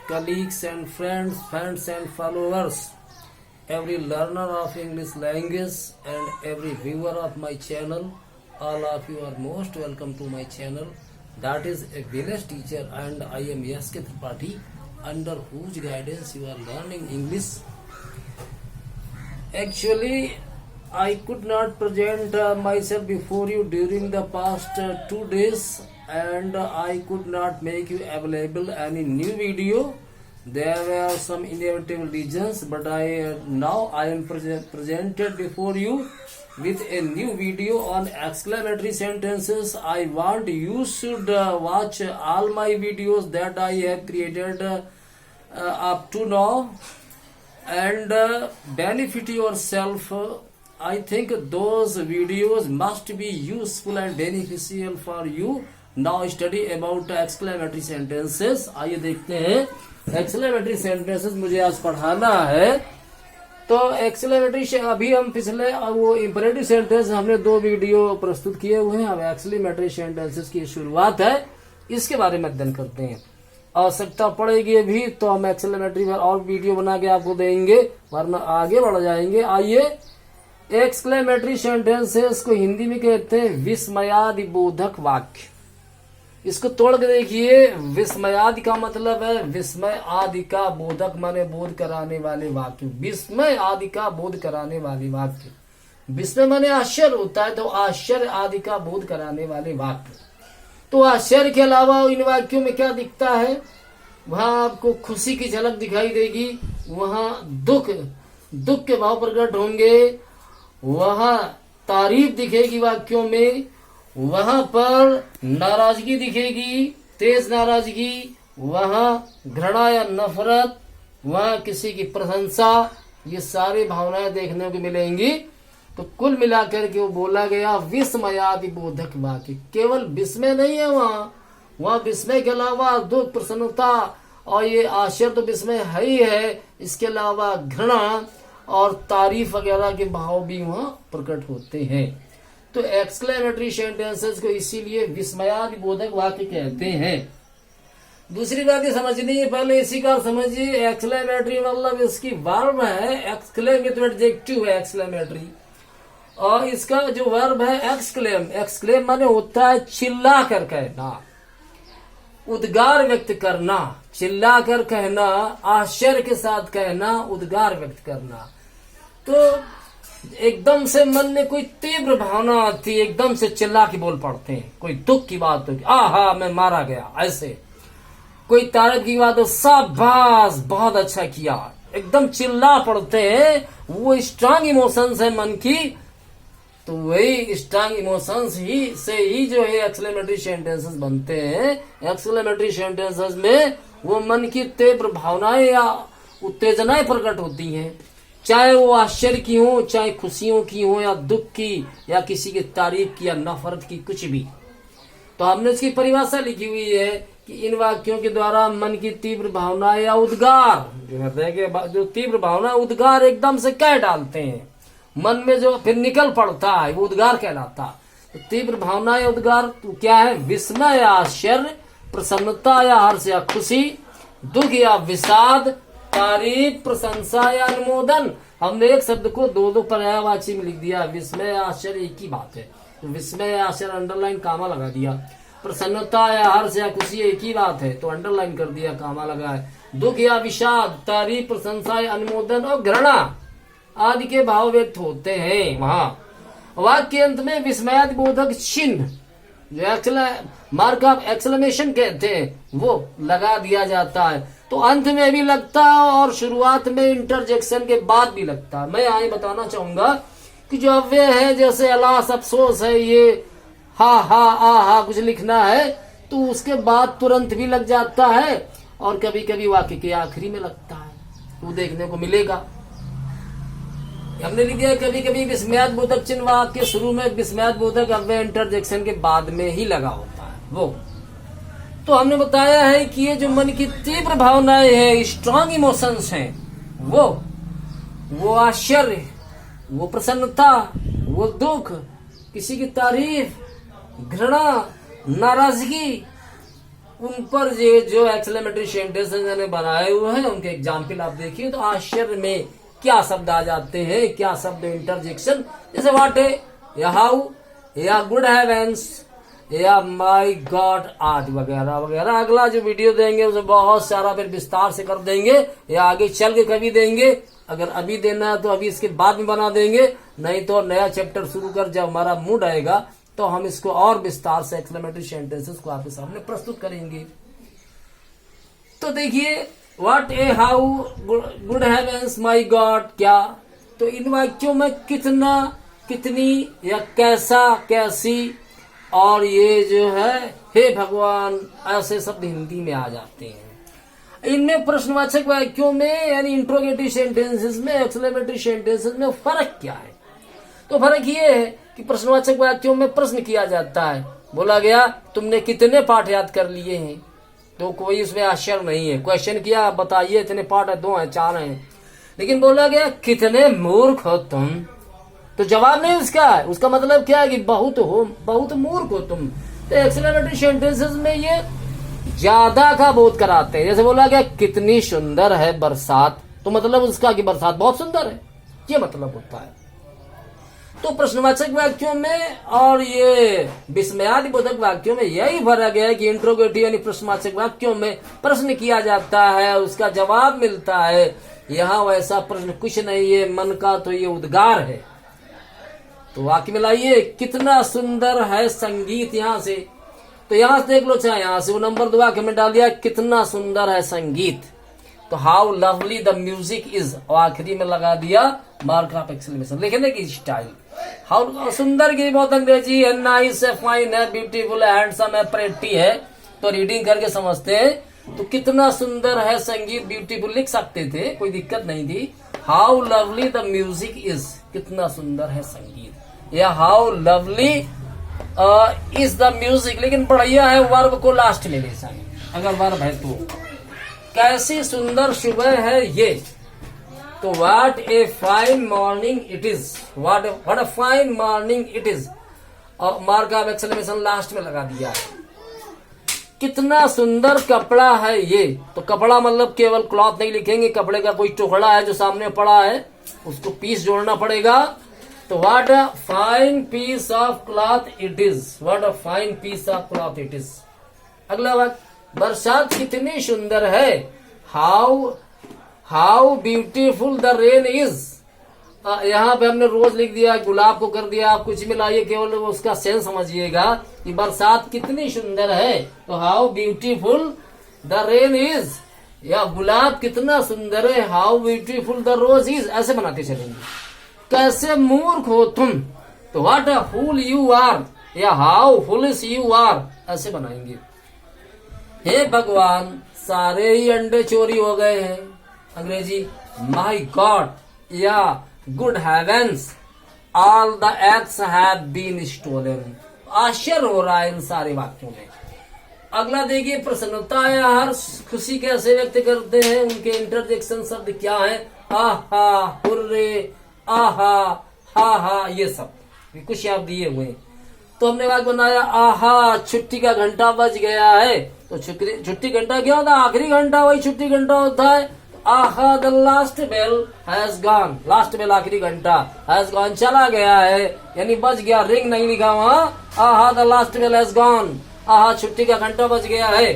colleagues and friends, fans and followers, every learner of English language and every viewer of my channel. All of you are most welcome to my channel. That is a village teacher and I am S.K. Tripathi, under whose guidance you are learning English. Actually, I could not present myself before you during the past 2 days, and I could not make you available any new video. There were some inevitable reasons, but now I am presented before you with a new video on exclamatory sentences. I want you should watch all my videos that I have created up to now and benefit yourself. I think those videos must be useful and beneficial for you. Now study about exclamatory sentences. आइए देखते हैं exclamatory sentences मुझे आज पढ़ाना है. तो exclamatory अभी हम पिछले वो imperative sentence हमने 2 वीडियो प्रस्तुत किए हुए हैं. अब exclamatory sentences की शुरुआत है, इसके बारे में अध्ययन करते हैं. आवश्यकता पड़ेगी अभी तो हम exclamatory पर और वीडियो बना के आपको देंगे, वरना आगे बढ़ जाएंगे. आइए, एक्सक्लेमेटरी सेंटेंसेस को हिंदी में कहते हैं विस्मयादि बोधक वाक्य. इसको तोड़ के देखिए. विस्मयादि का मतलब है विस्मय, आदि का बोधक माने बोध कराने वाले वाक्य. विस्मय आदि का बोध कराने वाले वाक्य. विस्मय माने आश्चर्य होता है, तो आश्चर्य आदि का बोध कराने वाले वाक्य. तो आश्चर्य के अलावा इन वाक्यों में क्या दिखता है? वहां आपको खुशी की झलक दिखाई देगी, वहां दुख के भाव प्रकट होंगे, वहां तारीफ दिखेगी वाक्यों में, वहां पर नाराजगी दिखेगी, तेज नाराजगी, वहां घृणा या नफरत, वहां किसी की प्रशंसा, ये सारी भावनाएं देखने को मिलेंगी. तो कुल मिलाकर के वो बोला गया विस्मयादि बोधक वाक्य. केवल विस्मय नहीं है वहां विस्मय के अलावा दुख, प्रसन्नता और ये आश्चर्य तो विस्मय है ही है, इसके अलावा घृणा और तारीफ वगैरह के भाव भी वहां प्रकट होते हैं. तो एक्सक्लेमेटरी सेंटेंसेस को इसीलिए विस्मयादि बोधक वाक्य कहते हैं. दूसरी बात ये समझनी है, पहले इसी का समझिए. एक्सक्लेमेटरी मतलब इसकी वर्ब है, एक्सक्लेम ये तो एडजेक्टिव है एक्सक्लेमेटरी, और इसका जो वर्ब है एक्सक्लेम माने होता है चिल्ला कर कहना, उद्गार व्यक्त करना, चिल्ला कर कहना, आश्चर्य के साथ कहना, उद्गार व्यक्त करना. तो एकदम से मन में कोई तीव्र भावना आती है, एकदम से चिल्ला के बोल पड़ते हैं. कोई दुख की बात होगी, आहा मैं मारा गया, ऐसे. कोई तारीफ की बात हो, शाबाश बहुत अच्छा किया, एकदम चिल्ला पड़ते हैं. वो स्ट्रांग इमोशंस है मन की. तो वही स्ट्रांग इमोशंस से ही जो है एक्सक्लेमेटरी सेंटेंसेस बनते हैं. एक्सक्लेमेटरी सेंटेंसेस में वो मन की तीव्र भावनाएं या उत्तेजनाएं प्रकट होती हैं, चाहे वो आश्चर्य की हो, चाहे खुशियों की हो, या दुख की, या किसी की तारीफ की, या नफरत की, कुछ भी. तो हमने इसकी परिभाषा लिखी हुई है कि इन वाक्यों के द्वारा मन की तीव्र भावना या उद्गार, जो हृदय के जो तीव्र भावना उद्गार एकदम से कह डालते हैं, मन में जो फिर निकल पड़ता है वो उद्गार कहलाता. तो तीव्र भावना या उद्गार तो क्या है? विस्मय या आश्चर्य, प्रसन्नता या हर्ष या खुशी, दुख या विषाद, तारीफ, प्रशंसा या अनुमोदन. हमने एक शब्द को 2 पर्यायवाची में लिख दिया. विस्मय आश्चर्य एक ही बात है, तो विस्मय आश्चर्य अंडरलाइन कामा लगा दिया. प्रसन्नता या हर्ष या खुशी एक ही बात है, तो अंडरलाइन कर दिया, कामा लगा है. दुख या विषाद, तारीफ, प्रशंसा या अनुमोदन और घृणा आदि के भाव व्यक्त होते हैं. वहां वाक्य के अंत में विस्मयादि बोधक चिन्ह, जो मार्क ऑफ एक्सक्लेमेशन कहते हैं, वो लगा दिया जाता है. तो अंत में भी लगता है और शुरुआत में इंटरजेक्शन के बाद भी लगता है. मैं यहाँ बताना चाहूंगा कि जो अव्यय है, जैसे अलास, अफसोस है, ये हा हा आ हा कुछ लिखना है, तो उसके बाद तुरंत भी लग जाता है, और कभी कभी वाक्य के आखिरी में लगता है, वो देखने को मिलेगा. हमने लिख दिया कभी कभी विस्मयादि बोधक चिन्ह वाक्य शुरू में, विस्मयादि बोधक अव्यय इंटरजेक्शन के बाद में ही लगा होता है वो. तो हमने बताया है कि ये जो मन की तीव्र भावनाएं हैं, स्ट्रांग इमोशंस हैं, वो आश्चर्य, वो प्रसन्नता, वो दुख, किसी की तारीफ, घृणा, नाराजगी, उन पर ये जो एक्सक्लेमेटरी सेंटेंस मैंने बनाए हुए हैं उनके एग्जाम्पल आप देखिए तो आश्चर्य में क्या शब्द आ जाते हैं, क्या शब्द इंटरजेक्शन, जैसे व्हाट है या हाउ या गुड हेवेंस या माय गॉड आदि वगैरह वगैरह। अगला जो वीडियो देंगे उसे बहुत सारा फिर विस्तार से कर देंगे या आगे चल के कभी देंगे। अगर अभी देना है तो अभी इसके बाद में बना देंगे, नहीं तो नया चैप्टर शुरू कर जब हमारा मूड आएगा तो हम इसको और विस्तार से एक्सक्लेमेटरी सेंटेंसेस को आपके सामने प्रस्तुत करेंगे। तो देखिए what a how good heavens my god, क्या तो इन वाक्यों में कितना, कितनी या कैसा, कैसी और ये जो है हे भगवान ऐसे शब्द हिंदी में आ जाते हैं। इनमें प्रश्नवाचक वाक्यों में यानी इंट्रोगेटिव सेंटेंसेस में, एक्सक्लेमेटरी सेंटेंसेस में फर्क क्या है? तो फर्क ये है कि प्रश्नवाचक वाक्यों में प्रश्न किया जाता है, बोला गया तुमने कितने पाठ याद कर लिए हैं, तो कोई उसमें आश्चर्य नहीं है। क्वेश्चन किया बताइए इतने पाठ है, 2 हैं 4 हैं, लेकिन बोला गया कितने मूर्ख हो तुम, तो जवाब नहीं उसका है, उसका मतलब क्या है कि बहुत मूर्ख हो तुम। तो एक्सक्लेमेटरी सेंटेंसेस में ये ज्यादा का बोध कराते हैं। जैसे बोला गया कितनी सुंदर है बरसात, तो मतलब उसका कि बरसात बहुत सुंदर है, ये मतलब होता है। तो प्रश्नवाचक वाक्यों में और ये विस्मयादिबोधक वाक्यों में यही फर्क है कि इंट्रोगेटिव यानी प्रश्नवाचक वाक्यों में प्रश्न किया जाता है, उसका जवाब मिलता है। यहाँ वैसा प्रश्न कुछ नहीं है, मन का तो ये उद्गार है। तो वाक्य में लाइए कितना सुंदर है संगीत, यहाँ से तो यहाँ से देख लो, चाहे यहाँ से वो नंबर 2 वाक्य में डाल दिया कितना सुंदर है संगीत, तो how lovely the music is, और आखिरी में लगा दिया मार्क ऑफ एक्सक्लेमेशन लिखने की स्टाइल। हाउ सुंदर की बहुत अंग्रेजी है, नाइस है, फाइन है, ब्यूटीफुल है, हैंडसम है, प्रेटी है, तो रीडिंग करके समझते हैं। तो कितना सुंदर है संगीत, ब्यूटीफुल लिख सकते थे, कोई दिक्कत नहीं थी। How lovely the music is, कितना सुंदर है संगीत, या how lovely is the music, लेकिन बढ़िया है वर्ब को लास्ट में ले जाए अगर वर्ब है तो। कैसी सुंदर सुबह है ये, तो what a fine morning it is, what a fine morning it is, और मार्क ऑफ एक्सक्लेमेशन लास्ट में लगा दिया। कितना सुंदर कपड़ा है ये, तो कपड़ा मतलब केवल क्लॉथ नहीं लिखेंगे, कपड़े का कोई टुकड़ा है जो सामने पड़ा है उसको पीस जोड़ना पड़ेगा। तो what a fine piece of cloth it is, what a fine piece of cloth it is. अगला वाक्य बरसात कितनी सुंदर है, how beautiful the rain is. यहाँ पे हमने रोज लिख दिया, गुलाब को कर दिया, आप कुछ मिलाइए, केवल उसका सेंस समझिएगा कि बरसात कितनी सुंदर है, तो how beautiful the rain is, या गुलाब कितना सुंदर है, how beautiful the rose is, ऐसे बनाते चलेंगे। कैसे मूर्ख हो तुम, तो what a fool you are, या हाउ फूलिश यू आर, ऐसे बनाएंगे। हे भगवान सारे ही अंडे चोरी हो गए हैं, अंग्रेजी माय गॉड, या good heavens all the eggs have been stolen. आश्चर्य हो रहा है इन सारे वाक्यों में। अगला देखिए प्रसन्नता या हर्ष, खुशी कैसे व्यक्त करते हैं, उनके इंटरजेक्शन शब्द क्या है, आहा, हुर्रे, आहा, हा हा, ये सब कुछ आप दिए हुए हैं। तो हमने वाक्य बनाया आहा छुट्टी का घंटा बज गया है, तो छुट्टी घंटा क्या होता है, आखिरी घंटा वही छुट्टी घंटा होता है। Aha the last bell has gone, last bell आखिरी घंटा, हैज गॉन चला गया है, यानी बज गया, रिंग नहीं लिखा वहां, aha the last bell has gone, aha छुट्टी का घंटा बज गया है।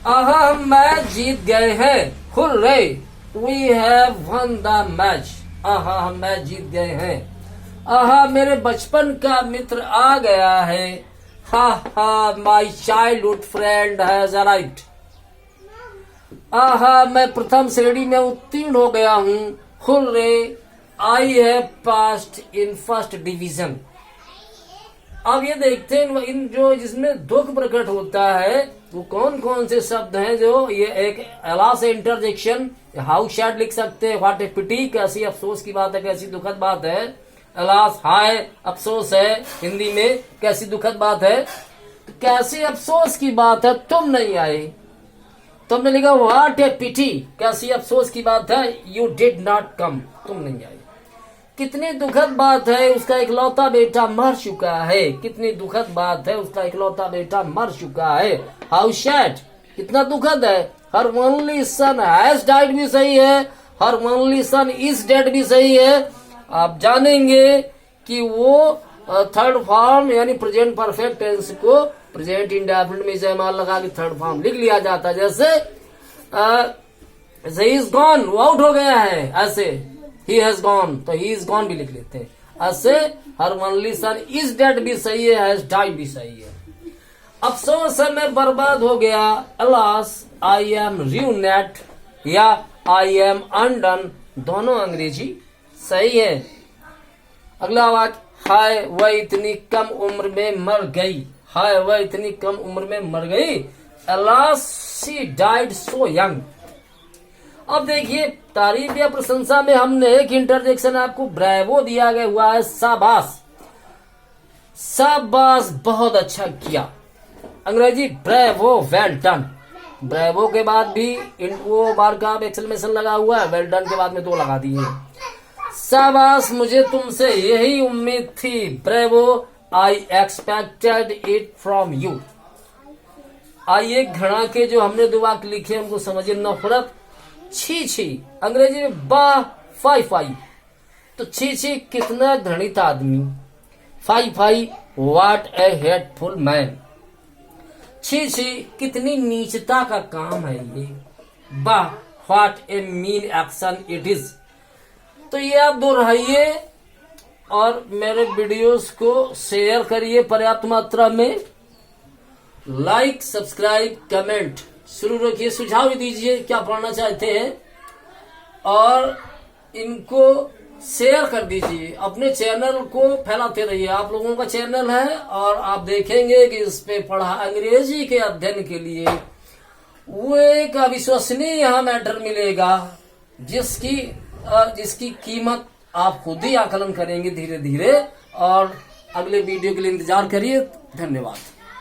आहा हम मैच जीत गए हैं, hurray we have won the match, aha हम मैच जीत गए हैं। आहा मेरे बचपन का मित्र आ गया है, हा हा my childhood friend has arrived. आहा मैं प्रथम श्रेणी में उत्तीर्ण हो गया हूँ, hurray I have passed in first division. अब ये देखते हैं इन जो जिसमें दुख प्रकट होता है वो कौन कौन से शब्द हैं, जो ये एक अला से इंटरजेक्शन, हाउ सैड लिख सकते हैं, व्हाट ए पिटी, कैसी अफसोस की बात है, कैसी दुखद बात है, अलास हाय अफसोस है हिंदी में, कैसी दुखद बात है, तो कैसी अफसोस की बात है तुम नहीं आए, तुमने लिखा व्हाट ए पिटी, कैसी अफसोस की बात है, यू डिड नॉट कम, तुम नहीं आए। कितनी दुखद बात है, उसका इकलौता बेटा मर चुका है। कितनी दुखद बात है, उसका इकलौता बेटा मर चुका है। हाउ सैड, कितना दुखद है। Her only son has died भी सही है, her only son is dead भी सही है। आप जानेंगे कि वो थर्ड फॉर्म यानी प्रेजेंट परफेक्ट टेंस को प्रेजेंट इंडेफिनिट में इस्तेमाल लगा के थर्ड फॉर्म लिख लिया जाता है। जैसे ही इज गॉन, वो आउट हो गया है, ऐसे ही हैज गॉन तो ही इज गॉन भी लिख लेते हैं। ऐसे her only son is dead भी सही है, हैज डाइड भी सही है। अफसोस है मैं बर्बाद हो गया, अलास आई एम ruined या आई एम अनडन, दोनों अंग्रेजी सही है। अगला वाक्य, हाय वह इतनी कम उम्र में मर गई, हाय वह इतनी कम उम्र में मर गई, alas she died so young. अब देखिए तारीफ या प्रशंसा में हमने एक इंटरजेक्शन आपको ब्रेवो दिया गया हुआ है, शाबाश, शाबाश बहुत अच्छा किया, अंग्रेजी ब्रेवो, वेल डन। ब्रेवो के बाद भी वो बार का एक्सक्लेमेशन लगा हुआ है, वेल डन के बाद में 2 लगा दिए। शाबाश मुझे तुमसे यही उम्मीद थी, bravo I expected it from you. आइए घृणा के जो हमने 2 वाक्य लिखे उनको समझिए। नफरत, छी छी, अंग्रेजी में बा, फाई फाई, तो छी छी कितना घृणित आदमी, fie fie what a hateful man, छी छी कितनी नीचता का काम है ये, bah what a mean action it is. तो ये आप दोहराइए और मेरे वीडियोस को शेयर करिए पर्याप्त मात्रा में, लाइक सब्सक्राइब कमेंट शुरू रखिए, सुझाव भी दीजिए क्या पढ़ना चाहते हैं और इनको शेयर कर दीजिए, अपने चैनल को फैलाते रहिए। आप लोगों का चैनल है और आप देखेंगे कि इस पे पढ़ा अंग्रेजी के अध्ययन के लिए वो एक अविश्वसनीय यहाँ मैटर मिलेगा जिसकी कीमत आप खुद ही आकलन करेंगे धीरे धीरे। और अगले वीडियो के लिए इंतजार करिए। धन्यवाद।